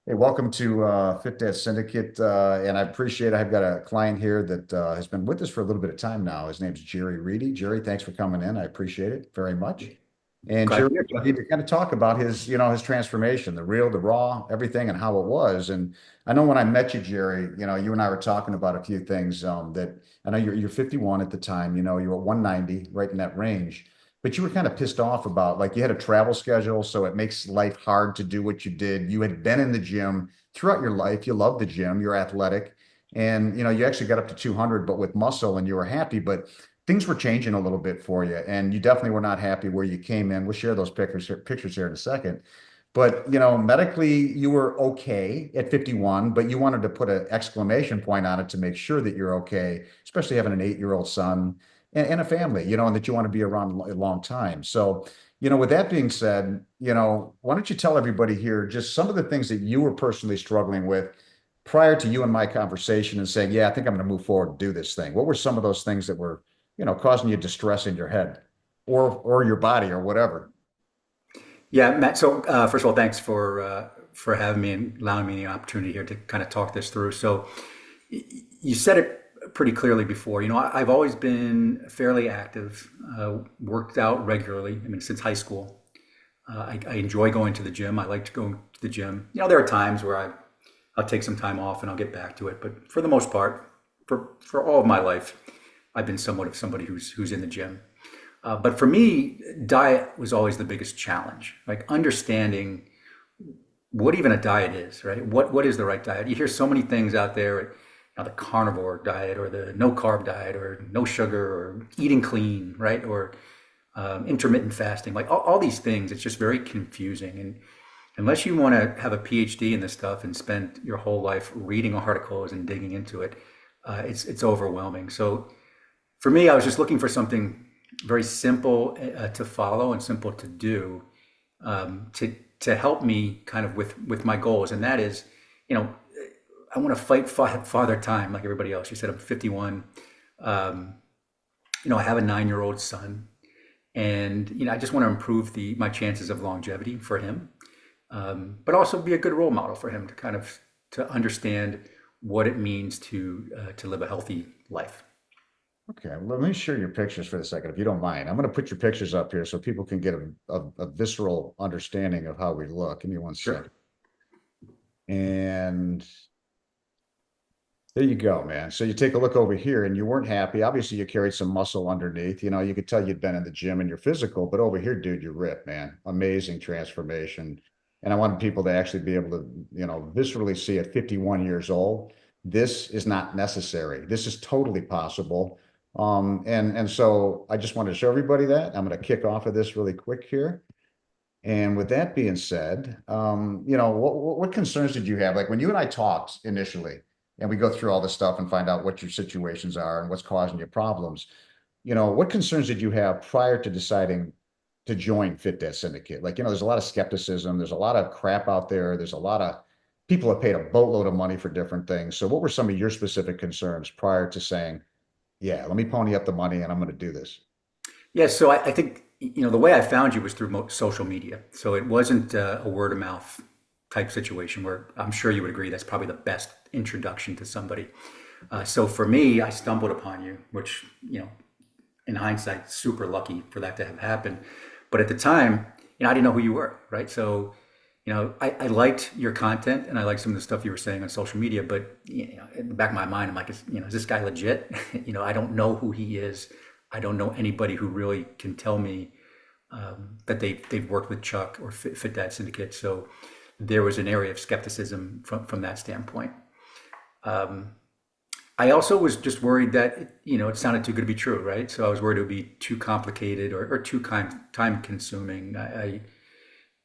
Hey, welcome to Fit Dad Syndicate. And I appreciate I've got a client here that has been with us for a little bit of time now. His name's Jerry Reidy. Jerry, thanks for coming in. I appreciate it very much. And Glad to Jerry, be here, we Jeff. need to kind of talk about his transformation, the real, the raw, everything, and how it was. And I know when I met you, Jerry, you and I were talking about a few things that I know you're 51 at the time. You were 190, right in that range. But you were kind of pissed off about like you had a travel schedule, so it makes life hard to do what you did. You had been in the gym throughout your life. You loved the gym, you're athletic, and you actually got up to 200, but with muscle, and you were happy. But things were changing a little bit for you, and you definitely were not happy where you came in. We'll share those pictures here in a second. But medically, you were okay at 51, but you wanted to put an exclamation point on it to make sure that you're okay, especially having an 8-year-old son and a family, and that you want to be around a long time. So, with that being said, why don't you tell everybody here just some of the things that you were personally struggling with prior to you and my conversation and saying, yeah, I think I'm going to move forward and do this thing. What were some of those things that were, causing you distress in your head or your body or whatever? Yeah, Matt. So first of all, thanks for having me and allowing me the opportunity here to kind of talk this through. So you said it pretty clearly before. I've always been fairly active, worked out regularly. I mean, since high school. I enjoy going to the gym. I like to go to the gym. There are times where I'll take some time off and I'll get back to it. But for the most part, for all of my life, I've been somewhat of somebody who's in the gym. But for me, diet was always the biggest challenge. Like understanding what even a diet is, right? What is the right diet? You hear so many things out there, the carnivore diet or the no carb diet or no sugar or eating clean, right? Or intermittent fasting, like all these things. It's just very confusing. And unless you want to have a PhD in this stuff and spend your whole life reading articles and digging into it, it's overwhelming. So for me, I was just looking for something very simple to follow and simple to do, to help me kind of with my goals, and that is, you know, I want to fight father time like everybody else. You said I'm 51. Um, I have a 9-year-old son, and I just want to improve the my chances of longevity for him, but also be a good role model for him to kind of to understand what it means to live a healthy life. Okay, let me share your pictures for a second, if you don't mind. I'm going to put your pictures up here so people can get a visceral understanding of how we look. Give me one Sure. second. And there you go, man. So you take a look over here and you weren't happy. Obviously, you carried some muscle underneath. You could tell you'd been in the gym and you're physical, but over here, dude, you're ripped, man. Amazing transformation. And I wanted people to actually be able to, viscerally see at 51 years old, this is not necessary. This is totally possible. And so I just wanted to show everybody that. I'm going to kick off of this really quick here. And with that being said, what concerns did you have? Like when you and I talked initially, and we go through all this stuff and find out what your situations are and what's causing your problems, what concerns did you have prior to deciding to join Fit Debt Syndicate? Like, there's a lot of skepticism, there's a lot of crap out there, there's a lot of people have paid a boatload of money for different things. So what were some of your specific concerns prior to saying, yeah, let me pony up the money and I'm going to do this? Yeah, so I think the way I found you was through social media. So it wasn't a word of mouth type situation where I'm sure you would agree that's probably the best introduction to somebody. So for me, I stumbled upon you, which in hindsight, super lucky for that to have happened. But at the time, I didn't know who you were, right? So I liked your content and I liked some of the stuff you were saying on social media. But in the back of my mind, I'm like, is this guy legit? I don't know who he is. I don't know anybody who really can tell me that they've worked with Chuck or Fit Dad Syndicate. So there was an area of skepticism from that standpoint. Um, I also was just worried that it sounded too good to be true, right? So I was worried it would be too complicated or too time consuming.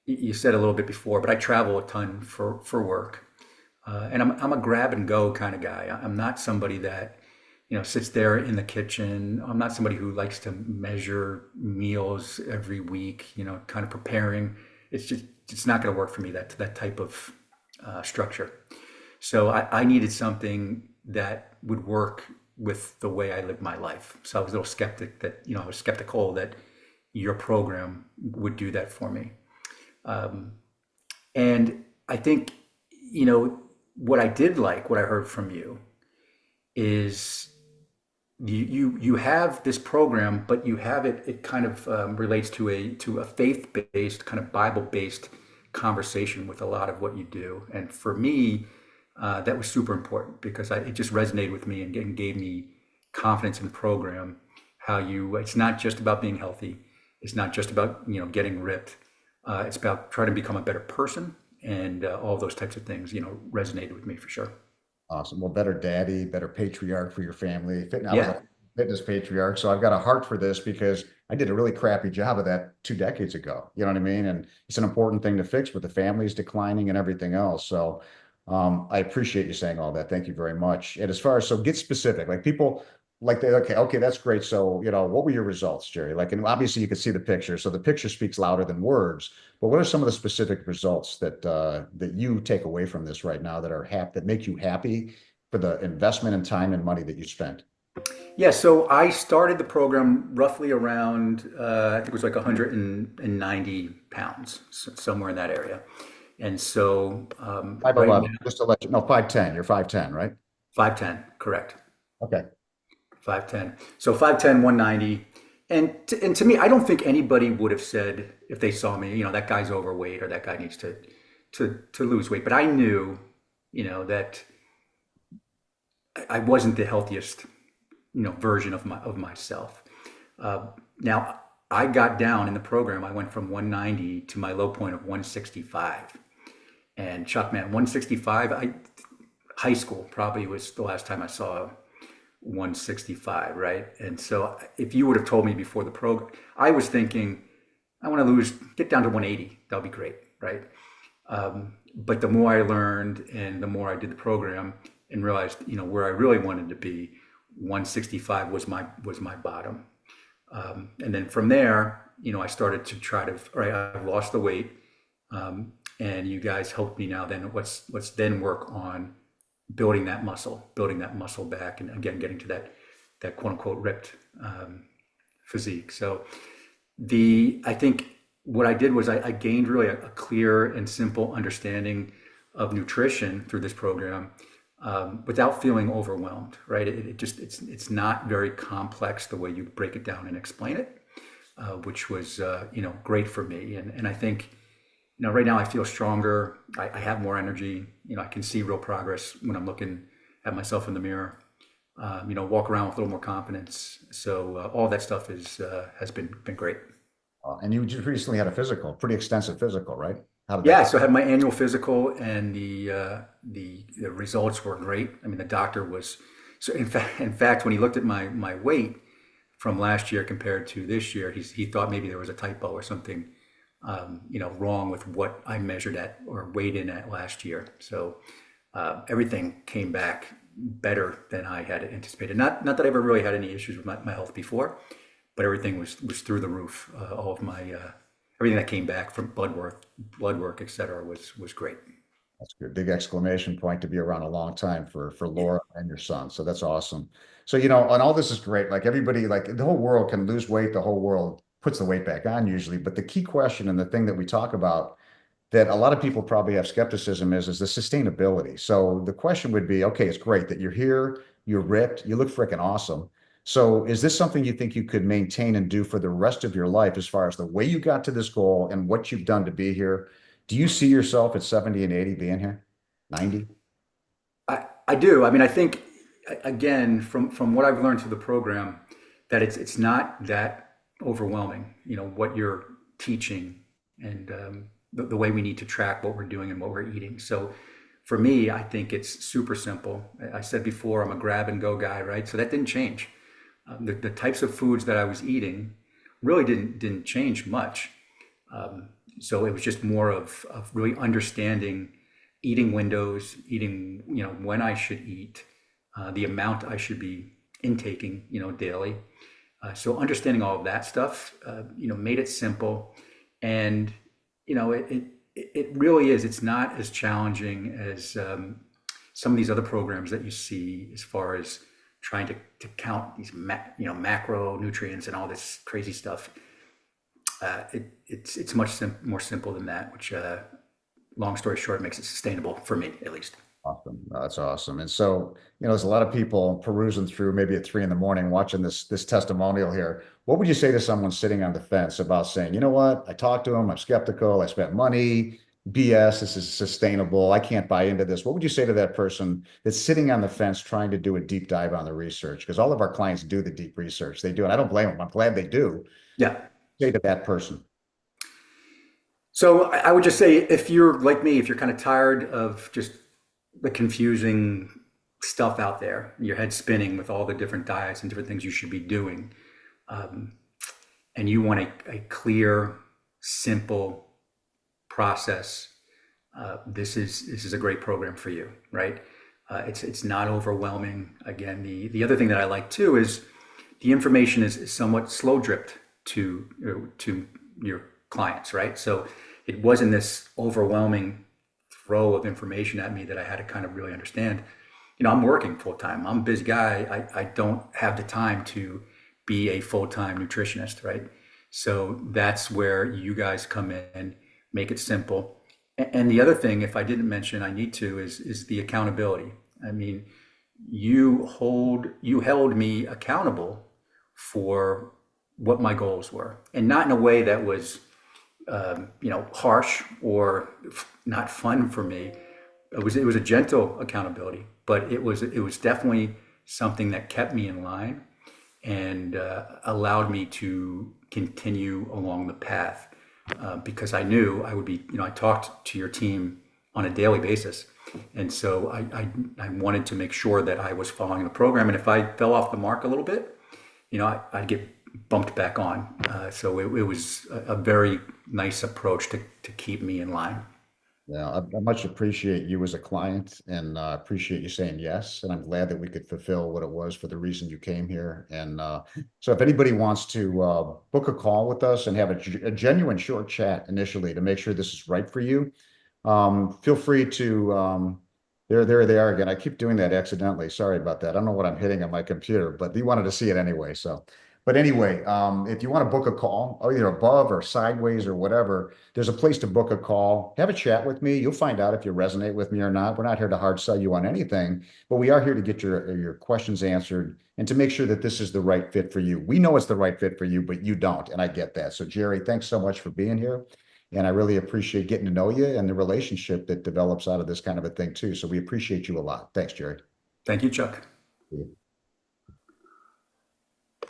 You said a little bit before, but I travel a ton for work, and I'm a grab and go kind of guy. I'm not somebody that sits there in the kitchen. I'm not somebody who likes to measure meals every week. Kind of preparing. It's not going to work for me. That type of structure. So I needed something that would work with the way I live my life. So I was a little skeptic that I was skeptical that your program would do that for me. Um, and I think what I did like, what I heard from you is you have this program, but you have it kind of relates to a faith based kind of Bible based conversation with a lot of what you do, and for me, that was super important because it just resonated with me and gave me confidence in the program. How you it's not just about being healthy, it's not just about getting ripped, it's about trying to become a better person, and all those types of things resonated with me for sure. Awesome. Well, better daddy, better patriarch for your family. I was a Yeah. fitness patriarch, so I've got a heart for this because I did a really crappy job of that 2 decades ago. You know what I mean? And it's an important thing to fix with the families declining and everything else. So I appreciate you saying all that. Thank you very much. And as far as, so get specific, like people like they, okay, that's great. So, what were your results, Jerry? Like, and obviously you can see the picture. So the picture speaks louder than words. But what are some of the specific results that you take away from this right now that are that make you happy for the investment and time and money that you spent? Yeah, so I started the program roughly around, I think it was like 190 pounds, somewhere in that area. And so Five right now, eleven, just to let you know, 5'10". You're 5'10", right? 5'10", correct. Okay. 5'10". So 5'10", 190. And to me, I don't think anybody would have said if they saw me, that guy's overweight or that guy needs to lose weight. But I knew, that I wasn't the healthiest, version of myself. Now, I got down in the program. I went from 190 to my low point of 165. And Chuck, man, 165. High school probably was the last time I saw 165, right? And so, if you would have told me before the program, I was thinking, I want to get down to 180. That'll be great, right? But the more I learned and the more I did the program and realized, where I really wanted to be, 165 was my bottom. And then from there, I started to try to, all right, I've lost the weight. And you guys helped me now. Then let's then work on building that muscle back, and again, getting to that quote unquote ripped physique. So I think what I did was I gained really a clear and simple understanding of nutrition through this program, without feeling overwhelmed, right? It's not very complex the way you break it down and explain it, which was great for me. And I think right now I feel stronger. I have more energy. I can see real progress when I'm looking at myself in the mirror. Walk around with a little more confidence. So all that stuff has been great. And you just recently had a physical, pretty extensive physical, right? How did that Yeah, go? so I had my annual physical, and the results were great. I mean, the doctor was so. In fact, when he looked at my weight from last year compared to this year, he thought maybe there was a typo or something, wrong with what I measured at or weighed in at last year. So everything came back better than I had anticipated. Not that I ever really had any issues with my health before, but everything was through the roof. All of my everything that came back from blood work, et cetera, was great. That's good. Big exclamation point to be around a long time for Laura and your son. So that's awesome. So, and all this is great. Like everybody, like the whole world can lose weight. The whole world puts the weight back on usually. But the key question and the thing that we talk about that a lot of people probably have skepticism is the sustainability. So the question would be, okay, it's great that you're here, you're ripped, you look freaking awesome. So is this something you think you could maintain and do for the rest of your life as far as the way you got to this goal and what you've done to be here? Do you see yourself at 70 and 80 being here? 90? I do. I mean, I think again from what I've learned through the program, that it's not that overwhelming. What you're teaching, and the way we need to track what we're doing and what we're eating. So for me, I think it's super simple. I said before, I'm a grab and go guy, right? So that didn't change. The types of foods that I was eating really didn't change much. So it was just more of really understanding eating windows, eating, when I should eat, the amount I should be intaking, daily. So understanding all of that stuff, made it simple. And, it really is. It's not as challenging as some of these other programs that you see as far as trying to count these, macronutrients and all this crazy stuff. It's much more simple than that, long story short, makes it sustainable for me at least. Awesome. That's awesome. And so, there's a lot of people perusing through maybe at 3 in the morning watching this testimonial here. What would you say to someone sitting on the fence about saying, you know what? I talked to him, I'm skeptical, I spent money, BS, this is sustainable, I can't buy into this. What would you say to that person that's sitting on the fence trying to do a deep dive on the research? Because all of our clients do the deep research. They do, and I don't blame them. I'm glad they do. Yeah. Say to that person. So I would just say, if you're like me, if you're kind of tired of just the confusing stuff out there, your head spinning with all the different diets and different things you should be doing, um, and you want a clear, simple process, this is a great program for you, right? It's not overwhelming. Again, the other thing that I like too is the information is somewhat slow dripped to your clients, right? So it wasn't this overwhelming throw of information at me that I had to kind of really understand. I'm working full time. I'm a busy guy. I don't have the time to be a full time nutritionist, right? So that's where you guys come in, make it simple. And the other thing, if I didn't mention, I need to, is the accountability. I mean, you held me accountable for what my goals were, and not in a way that was harsh or not fun for me. It was a gentle accountability, but it was definitely something that kept me in line and allowed me to continue along the path, because I knew I would be. I talked to your team on a daily basis, and so I wanted to make sure that I was following the program. And if I fell off the mark a little bit, I'd get bumped back on. So it was a very nice approach to keep me in line. Yeah, I much appreciate you as a client and appreciate you saying yes. And I'm glad that we could fulfill what it was for the reason you came here. And so if anybody wants to book a call with us and have a genuine short chat initially to make sure this is right for you, feel free to, there they are again. I keep doing that accidentally. Sorry about that. I don't know what I'm hitting on my computer, but you wanted to see it anyway. So, but anyway, if you want to book a call, either above or sideways or whatever, there's a place to book a call. Have a chat with me. You'll find out if you resonate with me or not. We're not here to hard sell you on anything, but we are here to get your questions answered and to make sure that this is the right fit for you. We know it's the right fit for you, but you don't, and I get that. So, Jerry, thanks so much for being here. And I really appreciate getting to know you and the relationship that develops out of this kind of a thing too. So we appreciate you a lot. Thanks, Jerry. Thank you, Chuck.